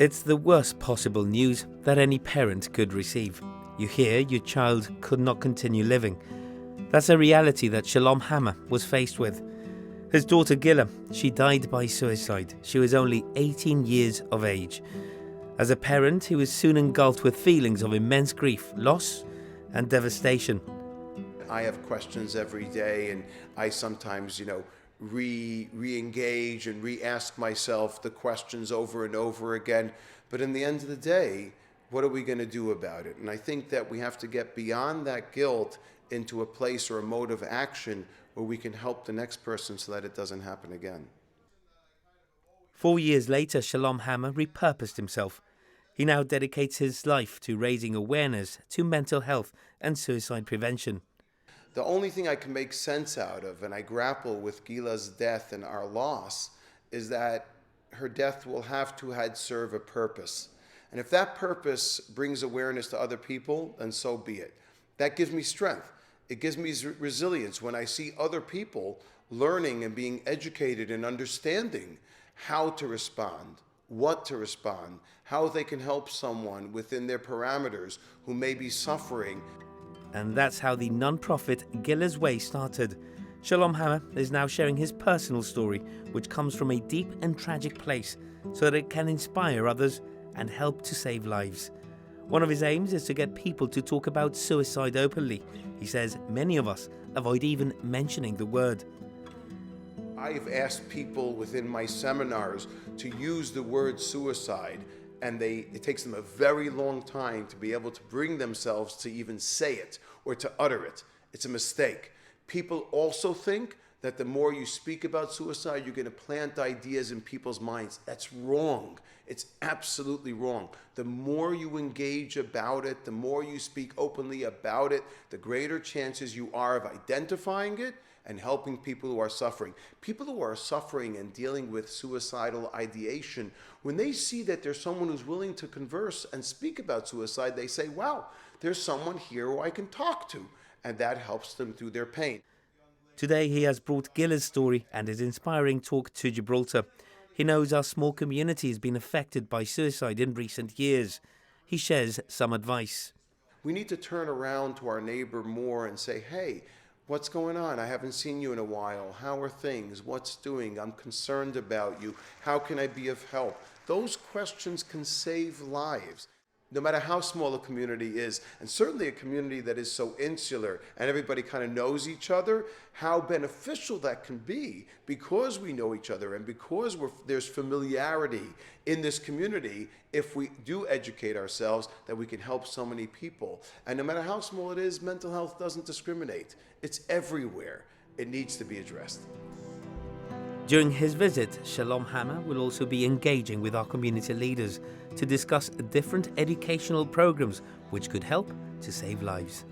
It's the worst possible news that any parent could receive. You hear your child could not continue living. That's a reality that Shalom Hammer was faced with. His daughter Gila, she died by suicide. She was only 18 years of age. As a parent, he was soon engulfed with feelings of immense grief, loss, and devastation. I have questions every day, and I sometimes, re-engage and re-ask myself the questions over and over again. But in the end of the day, what are we going to do about it? And I think that we have to get beyond that guilt into a place or a mode of action where we can help the next person so that it doesn't happen again. 4 years later, Shalom Hammer repurposed himself. He now dedicates his life to raising awareness to mental health and suicide prevention. The only thing I can make sense out of, and I grapple with Gila's death and our loss, is that her death will have to serve a purpose. And if that purpose brings awareness to other people, then so be it. That gives me strength. It gives me resilience when I see other people learning and being educated and understanding how to respond, what to respond, how they can help someone within their parameters who may be suffering. And that's how the non-profit Gila's Way started. Shalom Hammer is now sharing his personal story, which comes from a deep and tragic place, so that it can inspire others and help to save lives. One of his aims is to get people to talk about suicide openly. He says many of us avoid even mentioning the word. I've asked people within my seminars to use the word suicide, and it takes them a very long time to be able to bring themselves to even say it or to utter it. It's a mistake. People also think that the more you speak about suicide, you're going to plant ideas in people's minds. That's wrong. It's absolutely wrong. The more you engage about it, the more you speak openly about it, the greater chances you are of identifying it and helping people who are suffering. People who are suffering and dealing with suicidal ideation, when they see that there's someone who's willing to converse and speak about suicide, they say, wow, there's someone here who I can talk to. And that helps them through their pain. Today he has brought Gila's story and his inspiring talk to Gibraltar. He knows our small community has been affected by suicide in recent years. He shares some advice. We need to turn around to our neighbor more and say, hey, what's going on? I haven't seen you in a while. How are things? What's doing? I'm concerned about you. How can I be of help? Those questions can save lives. No matter how small a community is, and certainly a community that is so insular and everybody kind of knows each other, how beneficial that can be because we know each other and because there's familiarity in this community if we do educate ourselves that we can help so many people. And no matter how small it is, mental health doesn't discriminate. It's everywhere. It needs to be addressed. During his visit, Shalom Hammer will also be engaging with our community leaders to discuss different educational programs which could help to save lives.